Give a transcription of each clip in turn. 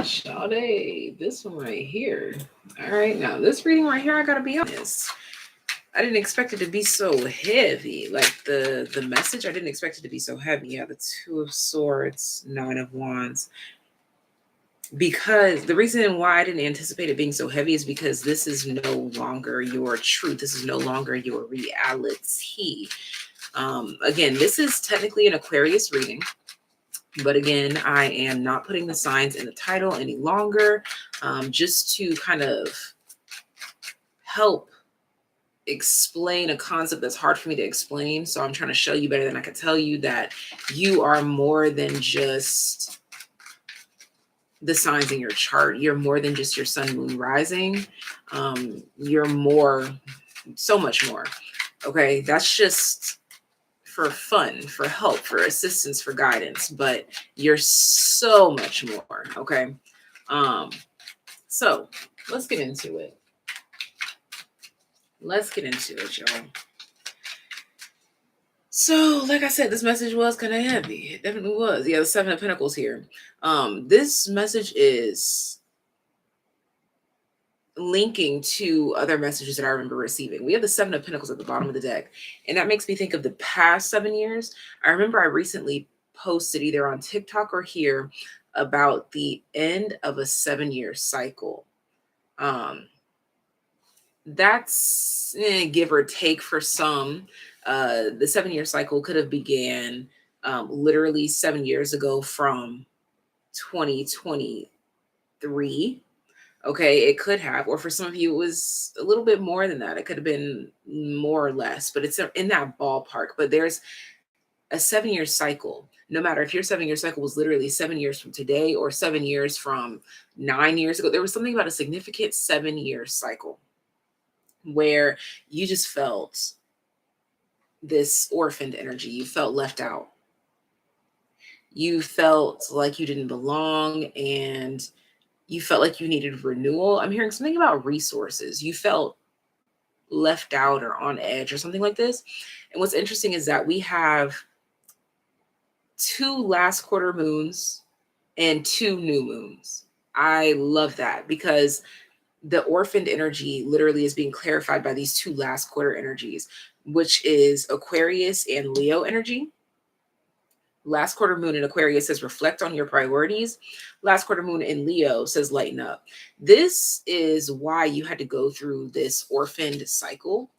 Sade, this one right here. All right, now this reading right here, I gotta be honest. I didn't expect it to be so heavy. Like the message, I didn't expect it to be so heavy. Yeah, the Two of Swords, Nine of Wands. Because the reason why I didn't anticipate it being so heavy is because this is no longer your truth. This is no longer your reality. Again, this is technically an Aquarius reading. But again, I am not putting the signs in the title any longer, just to kind of help explain a concept that's hard for me to explain. So I'm trying to show you better than I could tell you that you are more than just the signs in your chart. You're more than just your sun, moon, rising. You're more, so much more. Okay, that's just for fun, for help, for assistance, for guidance, but you're so much more. Okay. So let's get into it. Let's get into it, y'all. So, like I said, this message was kind of heavy. It definitely was. Yeah, the Seven of Pentacles here. This message is linking to other messages that I remember receiving. We have the Seven of Pentacles at the bottom of the deck, and that makes me think of the past 7 years. I remember I recently posted either on TikTok or here about the end of a 7-year cycle. That's give or take for some. The 7-year cycle could have began literally 7 years ago from 2023. Okay, it could have, or for some of you, it was a little bit more than that. It could have been more or less, but it's in that ballpark. But there's a 7-year cycle. No matter if your 7-year cycle was literally 7 years from today or 7 years from 9 years ago, there was something about a significant 7-year cycle where you just felt this orphaned energy. You felt left out. You felt like you didn't belong, and you felt like you needed renewal. I'm hearing something about resources. You felt left out or on edge or something like this. And what's interesting is that we have 2 last quarter moons and 2 new moons. I love that because the orphaned energy literally is being clarified by these 2 last quarter energies, which is Aquarius and Leo energy. Last quarter moon in Aquarius says reflect on your priorities. Last quarter moon in Leo says lighten up. This is why you had to go through this orphaned cycle,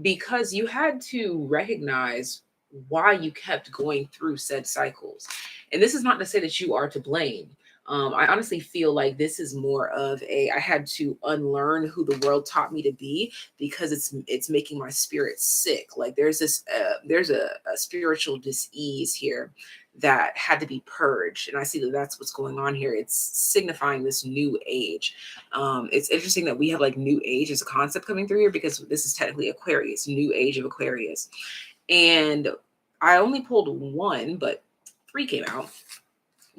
because you had to recognize why you kept going through said cycles. And this is not to say that you are to blame. I honestly feel like this is more of I had to unlearn who the world taught me to be, because it's making my spirit sick. Like there's a spiritual dis-ease here that had to be purged. And I see that that's what's going on here. It's signifying this new age. It's interesting that we have like new age as a concept coming through here, because this is technically Aquarius, new age of Aquarius. And I only pulled 1, but 3 came out.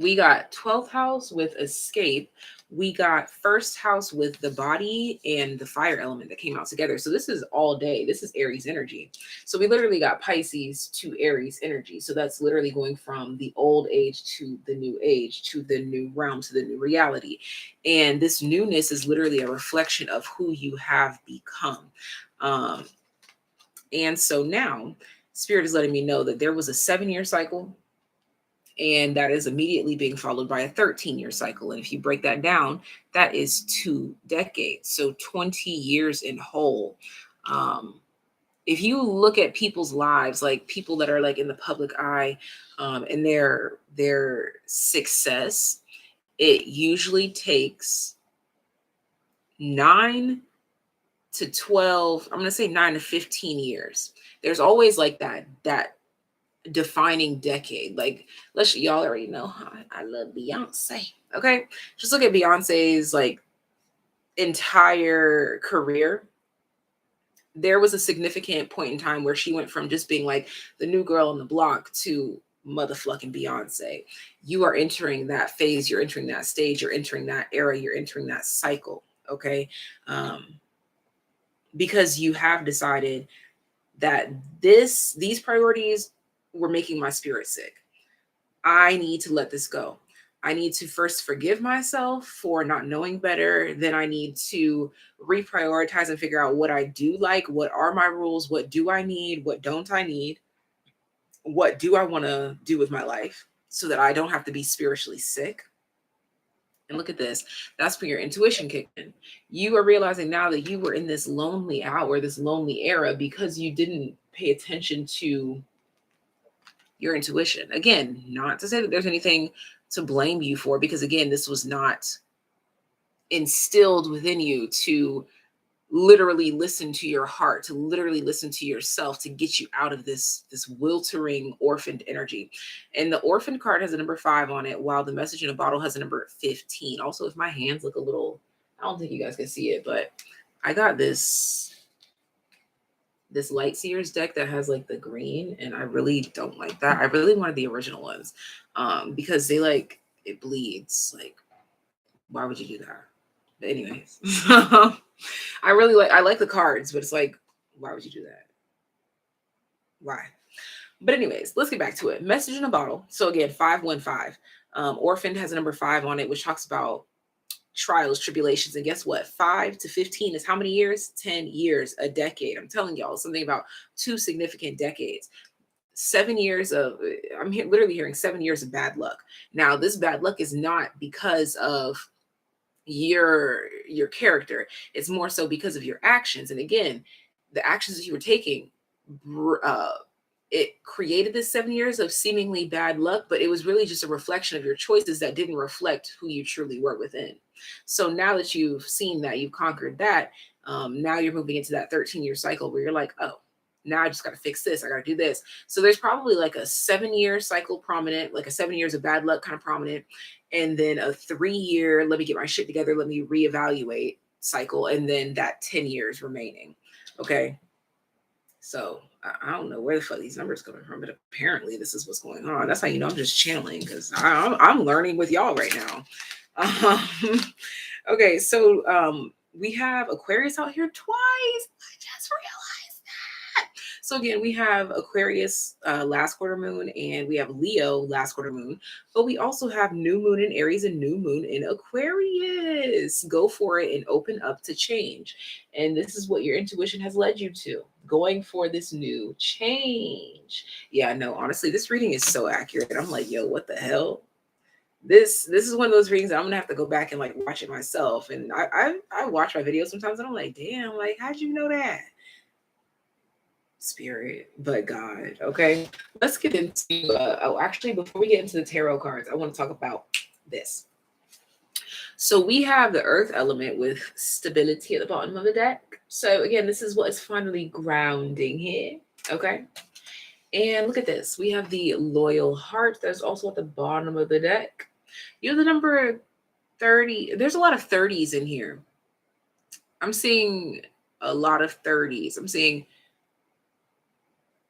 We got 12th house with escape. We got first house with the body and the fire element that came out together. So this is all day. This is Aries energy. So we literally got Pisces to Aries energy. So that's literally going from the old age to the new age, to the new realm, to the new reality. And this newness is literally a reflection of who you have become. And so now Spirit is letting me know that there was a 7-year cycle, and that is immediately being followed by a 13-year cycle. And if you break that down, that is 2 decades. So 20 years in whole. If you look at people's lives, like people that are like in the public eye, and their success, it usually takes 9 to 12, I'm going to say 9 to 15 years. There's always like that defining decade. Like y'all already know I love Beyonce. Okay, just look at Beyonce's like entire career. There was a significant point in time where she went from just being like the new girl on the block to motherfucking Beyonce. You are entering that phase, you're entering that stage, you're entering that era, you're entering that cycle. Okay, because you have decided that these priorities were making my spirit sick. I need to let this go. I need to first forgive myself for not knowing better. Then I need to reprioritize and figure out what I do like. What are my rules? What do I need? What don't I need? What do I want to do with my life so that I don't have to be spiritually sick? And look at this. That's when your intuition kicked in. You are realizing now that you were in this lonely hour, this lonely era, because you didn't pay attention to your intuition. Again, not to say that there's anything to blame you for, because again, this was not instilled within you to literally listen to your heart, to literally listen to yourself, to get you out of this wiltering orphaned energy. And the orphan card has a number 5 on it, while the message in a bottle has a number 15. Also, if my hands look a little, I don't think you guys can see it, but I got this Light Seers deck that has like the green, and I really don't like that. I really wanted the original ones, because they like, it bleeds. Like, why would you do that? But anyways, I like the cards, but it's like, why would you do that? Why? But anyways, let's get back to it. Message in a bottle. So again, 515. Orphaned has a number 5 on it, which talks about trials, tribulations. And guess what? 5 to 15 is how many years? 10 years, a decade. I'm telling y'all something about 2 significant decades. 7 years of, literally hearing 7 years of bad luck. Now, this bad luck is not because of your character. It's more so because of your actions. And again, the actions that you were taking, it created this 7 years of seemingly bad luck, but it was really just a reflection of your choices that didn't reflect who you truly were within. So now that you've seen that, you've conquered that, now you're moving into that 13-year cycle where you're like, oh, now I just got to fix this. I got to do this. So there's probably like a 7-year cycle prominent, like a 7 years of bad luck kind of prominent. And then a 3-year, let me get my shit together, let me reevaluate cycle. And then that 10 years remaining. Okay. So I don't know where the fuck these numbers coming from, but apparently this is what's going on. That's how you know I'm just channeling, because I'm learning with y'all right now. Okay, so we have Aquarius out here twice. I just realized that. So again, we have Aquarius last quarter moon, and we have Leo last quarter moon, but we also have new moon in Aries and new moon in Aquarius. Go for it and open up to change. And this is what your intuition has led you to, going for this new change. Yeah, no, honestly, this reading is so accurate. I'm like, yo, what the hell? This is one of those readings that I'm gonna have to go back and like watch it myself. And I watch my videos sometimes and I'm like, damn, like, how'd you know that? Spirit, but God. Okay, let's get into oh, actually, before we get into the tarot cards, I want to talk about this. So we have the earth element with stability at the bottom of the deck. So again, this is what is finally grounding here. Okay. And look at this. We have the loyal heart. That's also at the bottom of the deck. You have the number 30. There's a lot of 30s in here. I'm seeing a lot of 30s. I'm seeing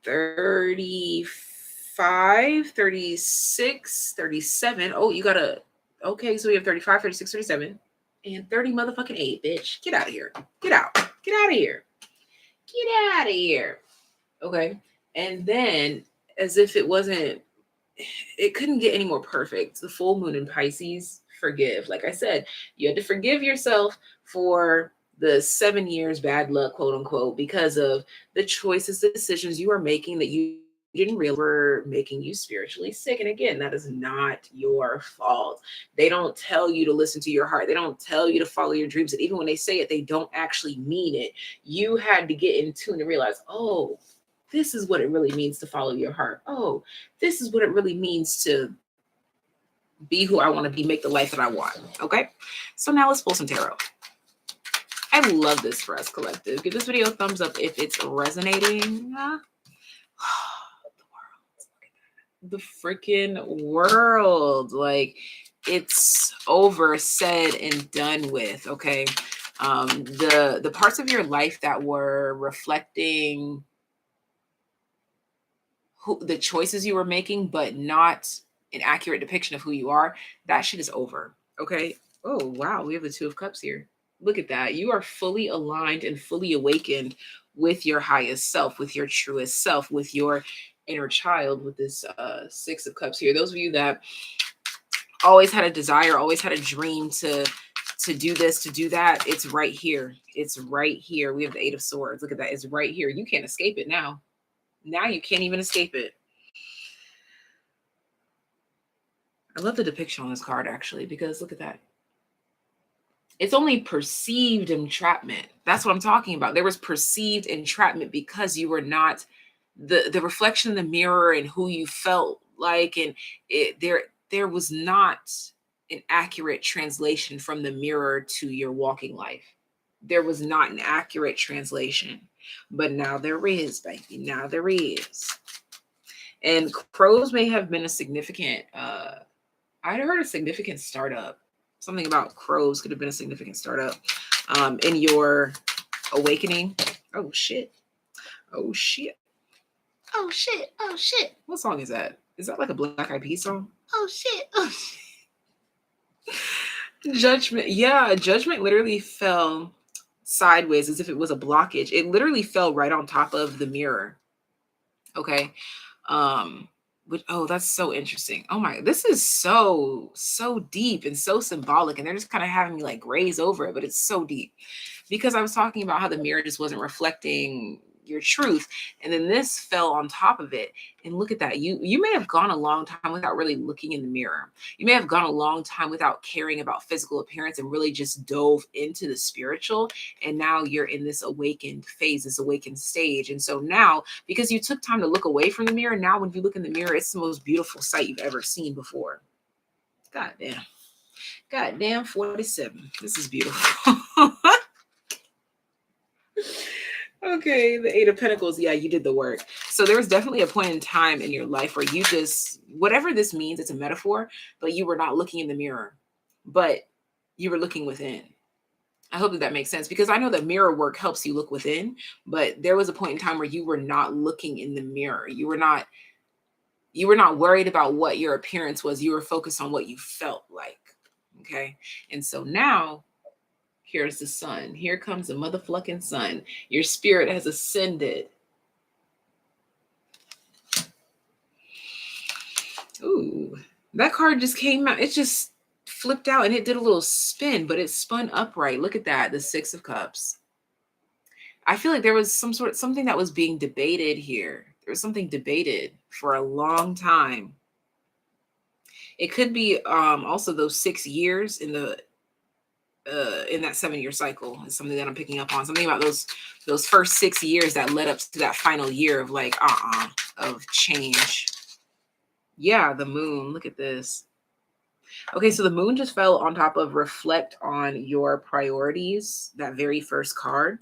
35, 36, 37. Oh, you got a, okay, so we have 35, 36, 37, and 30 motherfucking 8, bitch. Get out of here. Get out. Get out of here. Get out of here. Okay. And then, as if it wasn't, it couldn't get any more perfect. The full moon in Pisces, forgive. Like I said, you had to forgive yourself for the 7 years bad luck, quote unquote, because of the choices, the decisions you are making that you didn't realize were making you spiritually sick. And again, that is not your fault. They don't tell you to listen to your heart. They don't tell you to follow your dreams. And even when they say it, they don't actually mean it. You had to get in tune and realize, oh, this is what it really means to follow your heart. Oh, this is what it really means to be who I want to be, make the life that I want. Okay. So now let's pull some tarot. I love this for us, collective. Give this video a thumbs up if it's resonating. The freaking world. Like, it's over, said, and done with. Okay. The parts of your life that were reflecting the choices you were making, but not an accurate depiction of who you are, that shit is over. Okay. Oh, wow. We have the 2 of Cups here. Look at that. You are fully aligned and fully awakened with your highest self, with your truest self, with your inner child, with this 6 of Cups here. Those of you that always had a desire, always had a dream to do this, to do that. It's right here. It's right here. We have the 8 of Swords. Look at that. It's right here. You can't escape it now. Now you can't even escape it. I love the depiction on this card, actually, because look at that. It's only perceived entrapment. That's what I'm talking about. There was perceived entrapment because you were not the reflection in the mirror and who you felt like, and there was not an accurate translation from the mirror to your walking life. There was not an accurate translation, but now there is, baby. Now there is. And crows may have been a significant, I'd heard a significant startup. Something about crows could have been a significant startup in your awakening. Oh, shit. Oh, shit. Oh, shit. Oh, shit. What song is that? Is that like a Black Eyed Peas song? Oh, shit. Oh, shit. Judgment. Yeah, judgment literally fell sideways as if it was a blockage. It literally fell right on top of the mirror. Okay. Which, oh, that's so interesting. Oh my, this is so deep and so symbolic, and they're just kind of having me like graze over it, but it's so deep because I was talking about how the mirror just wasn't reflecting your truth, and then this fell on top of it. And look at that. You may have gone a long time without really looking in the mirror. You may have gone a long time without caring about physical appearance and really just dove into the spiritual, and now you're in this awakened phase, this awakened stage. And so now, because you took time to look away from the mirror, now when you look in the mirror, it's the most beautiful sight you've ever seen before. Goddamn 47. This is beautiful. Okay, the 8 of Pentacles. Yeah, you did the work. So there was definitely a point in time in your life where you just, whatever this means, it's a metaphor, but you were not looking in the mirror, but you were looking within. I hope that makes sense, because I know that mirror work helps you look within, but there was a point in time where you were not looking in the mirror. You were not worried about what your appearance was. You were focused on what you felt like. Okay. And so now, here's the sun. Here comes the motherfucking sun. Your spirit has ascended. Ooh, that card just came out. It just flipped out and it did a little spin, but it spun upright. Look at that. The 6 of Cups. I feel like there was something that was being debated here. There was something debated for a long time. It could be also those 6 years in that 7-year cycle is something that I'm picking up on. Something about those first 6 years that led up to that final year of like of change. Yeah, the moon. Look at this. Okay, so the moon just fell on top of reflect on your priorities, that very first card.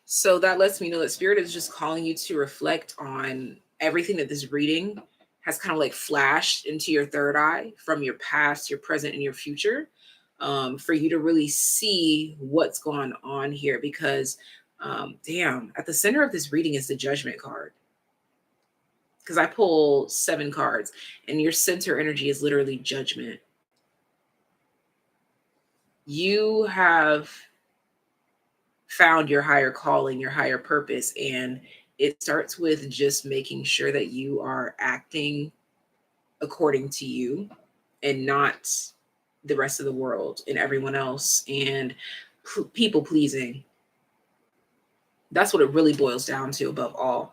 So that lets me know that spirit is just calling you to reflect on everything that this reading has kind of like flashed into your third eye from your past, your present, and your future, for you to really see what's going on here. Because, damn, at the center of this reading is the Judgment card. Because I pull 7 cards, and your center energy is literally judgment. You have found your higher calling, your higher purpose, and it starts with just making sure that you are acting according to you and not the rest of the world and everyone else, and people pleasing. That's what it really boils down to above all.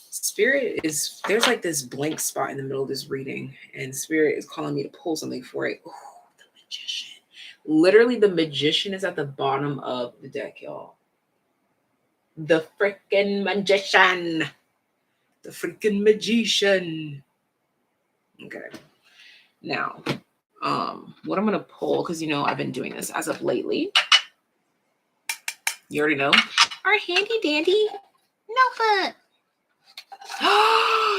Spirit is, there's like this blank spot in the middle of this reading, and Spirit is calling me to pull something for it. Oh, the Magician. Literally, the Magician is at the bottom of the deck, y'all. The freaking Magician. The freaking Magician. Okay. Now, what I'm going to pull, because, you know, I've been doing this as of lately. You already know. Our handy dandy notebook.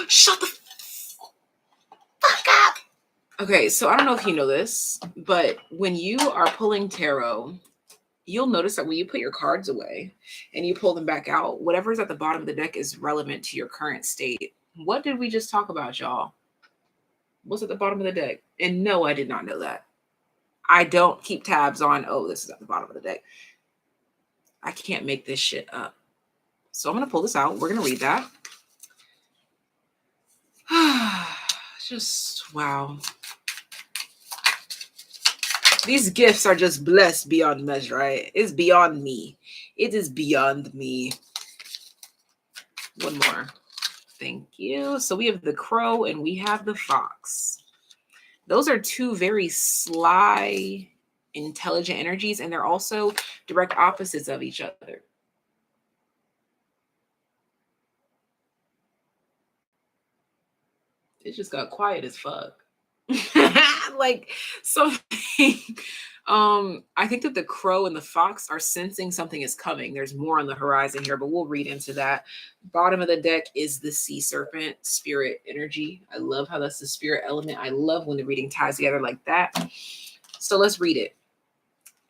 Shut the fuck up. Okay, so I don't know if you know this, but when you are pulling tarot, you'll notice that when you put your cards away and you pull them back out, whatever's at the bottom of the deck is relevant to your current state. What did we just talk about, y'all? What's at the bottom of the deck? And no, I did not know that. I don't keep tabs on, oh, this is at the bottom of the deck. I can't make this shit up. So I'm going to pull this out. We're going to read that. Just wow. These gifts are just blessed beyond measure, right? It's beyond me. It is beyond me. One more. Thank you. So we have the crow and we have the fox. Those are two very sly, intelligent energies, and they're also direct opposites of each other. It just got quiet as fuck. Like something. I think that the crow and the fox are sensing something is coming. There's more on the horizon here, but we'll read into that. Bottom of the deck is the sea serpent, spirit energy. I love how that's the spirit element. I love when the reading ties together like that. So let's read it.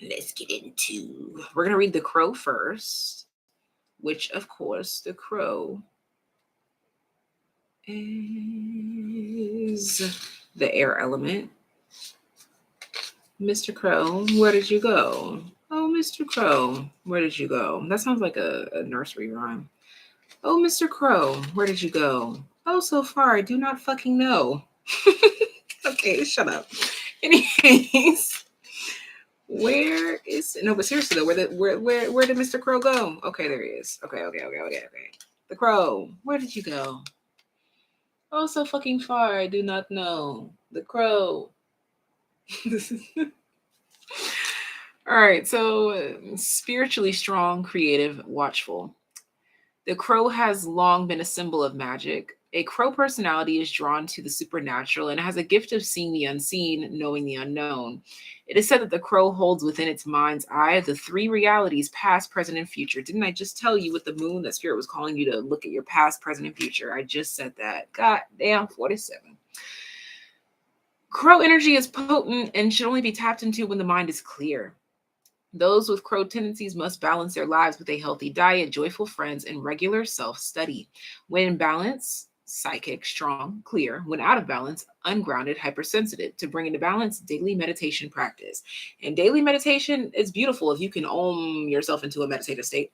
Let's get into. We're gonna read the crow first, which of course the crow is the air element. Mr. Crow, where did you go? Oh, Mr. Crow, where did you go? That sounds like a nursery rhyme. Oh, Mr. Crow, where did you go? Oh, so far, I do not fucking know. Okay, shut up. Anyways, where is no? But seriously though, where did Mr. Crow go? Okay, there he is. Okay. The crow, where did you go? Oh, so fucking far, I do not know. The crow. All right, so spiritually strong, creative, watchful. The crow has long been a symbol of magic. A crow personality is drawn to the supernatural and has a gift of seeing the unseen, knowing the unknown. It is said that the crow holds within its mind's eye the three realities, past, present, and future. Didn't I just tell you with the moon that spirit was calling you to look at your past, present, and future? I just said that. God damn, 47. Crow energy is potent and should only be tapped into when the mind is clear. Those with crow tendencies must balance their lives with a healthy diet, joyful friends, and regular self-study. When in balance, psychic, strong, clear. When out of balance, ungrounded, hypersensitive. To bring into balance, daily meditation practice. And daily meditation is beautiful if you can om yourself into a meditative state.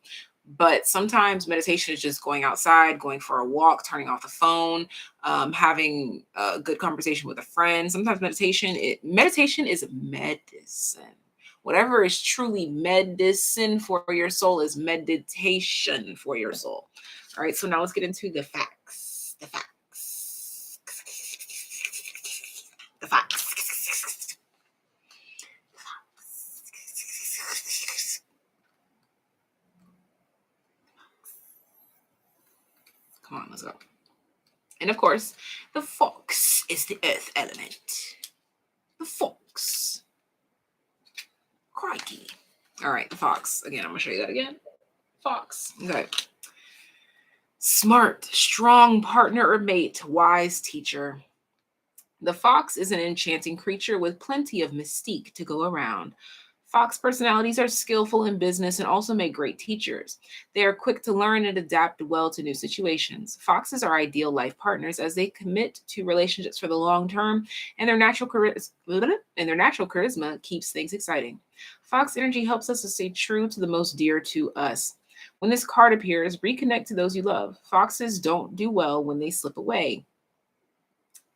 But sometimes meditation is just going outside, going for a walk, turning off the phone, having a good conversation with a friend. Sometimes meditation is medicine. Whatever is truly medicine for your soul is meditation for your soul. All right, so now let's get into the facts. The facts. The facts. Come on, let's go. And of course, the fox is the earth element. The fox. Crikey. All right, the fox. Again, I'm going to show you that again. Fox. Okay. Smart, strong partner or mate, wise teacher. The fox is an enchanting creature with plenty of mystique to go around. Fox personalities are skillful in business and also make great teachers. They are quick to learn and adapt well to new situations. Foxes are ideal life partners as they commit to relationships for the long term, and their natural charisma keeps things exciting. Fox energy helps us to stay true to the most dear to us. When this card appears, reconnect to those you love. Foxes don't do well when they slip away.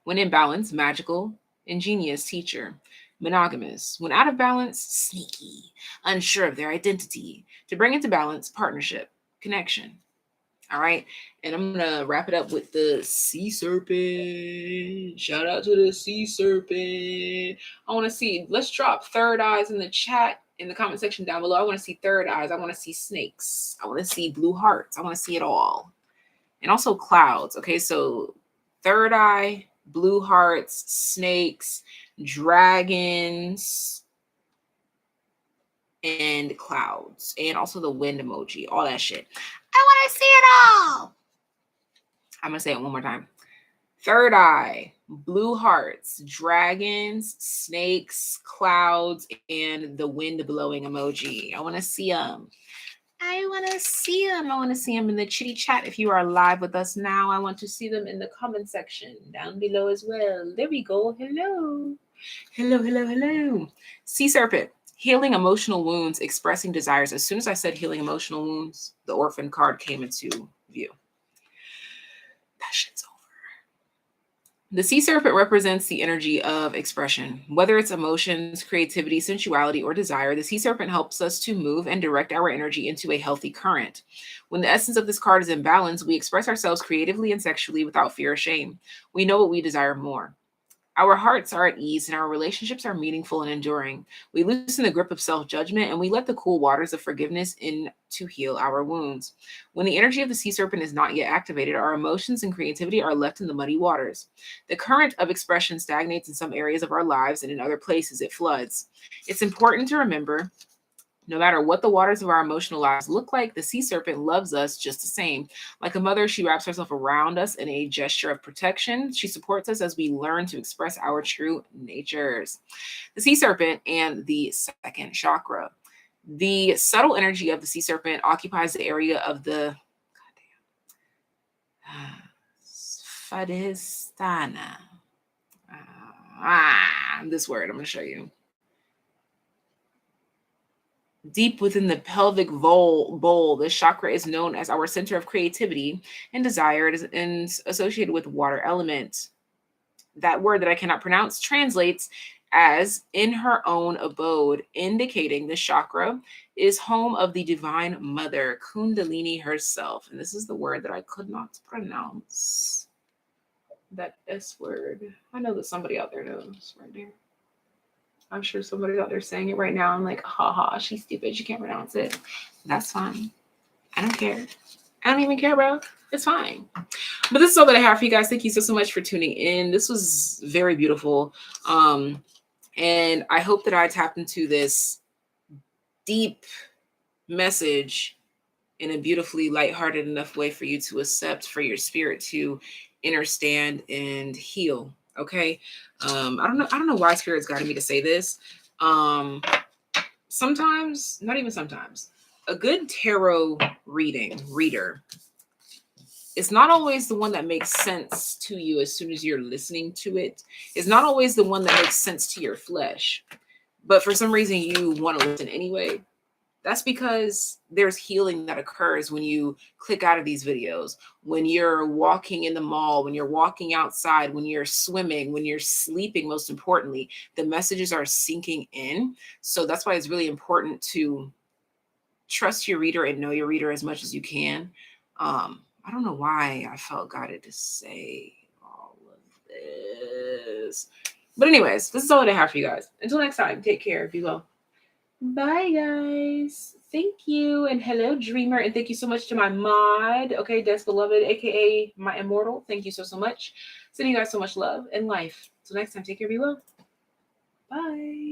When in balance, magical, ingenious teacher. Monogamous. When out of balance, sneaky, unsure of their identity. To bring into balance, partnership, connection. All right. And I'm going to wrap it up with the sea serpent. Shout out to the sea serpent. I want to see, let's drop third eyes in the chat, in the comment section down below. I want to see third eyes. I want to see snakes. I want to see blue hearts. I want to see it all. And also clouds. Okay. So third eye, blue hearts, snakes, dragons, and clouds, and also the wind emoji, all that shit. I want to see it all. I'm going to say it one more time. Third eye, blue hearts, dragons, snakes, clouds, and the wind blowing emoji. I want to see them. I want to see them. I want to see them in the chitty chat. If you are live with us now, I want to see them in the comment section down below as well. There we go. Hello. Hello, hello, hello. Sea serpent, healing emotional wounds, expressing desires. As soon as I said healing emotional wounds, the orphan card came into view. That shit's over. The sea serpent represents the energy of expression. Whether it's emotions, creativity, sensuality, or desire, the sea serpent helps us to move and direct our energy into a healthy current. When the essence of this card is in balance, we express ourselves creatively and sexually without fear or shame. We know what we desire more. Our hearts are at ease and our relationships are meaningful and enduring. We loosen the grip of self judgment and we let the cool waters of forgiveness in to heal our wounds. When the energy of the sea serpent is not yet activated, our emotions and creativity are left in the muddy waters. The current of expression stagnates in some areas of our lives and in other places it floods. It's important to remember no matter what the waters of our emotional lives look like, the sea serpent loves us just the same. Like a mother, she wraps herself around us in a gesture of protection. She supports us as we learn to express our true natures. The sea serpent and the second chakra. The subtle energy of the sea serpent occupies the area of the Svadhisthana. This word I'm going to show you. Deep within the pelvic bowl, this chakra is known as our center of creativity and desire. It is associated with water element. That word that I cannot pronounce translates as in her own abode, indicating this chakra is home of the divine mother, Kundalini herself. And this is the word that I could not pronounce. That S word. I know that somebody out there knows right there. I'm sure somebody out there saying it right now. I'm like, haha, she's stupid. She can't pronounce it. That's fine. I don't care. I don't even care, bro. It's fine. But this is all that I have for you guys. Thank you so much for tuning in. This was very beautiful. And I hope that I tapped into this deep message in a beautifully lighthearted enough way for you to accept, for your spirit to understand and heal. Okay. I don't know why spirit's guiding me to say this. Sometimes, not even sometimes, a good tarot reader is not always the one that makes sense to you as soon as you're listening to it. It's not always the one that makes sense to your flesh. But for some reason you want to listen anyway. That's because there's healing that occurs when you click out of these videos, when you're walking in the mall, when you're walking outside, when you're swimming, when you're sleeping, most importantly, the messages are sinking in. So that's why it's really important to trust your reader and know your reader as much as you can. I don't know why I felt guided to say all of this. But anyways, this is all that I have for you guys. Until next time, take care, be well. Bye, guys. Thank you. And hello, Dreamer. And thank you so much to my mod. Okay, Des Beloved, aka my immortal. Thank you so much. Sending you guys so much love and life. Till next time, take care, be well. Bye.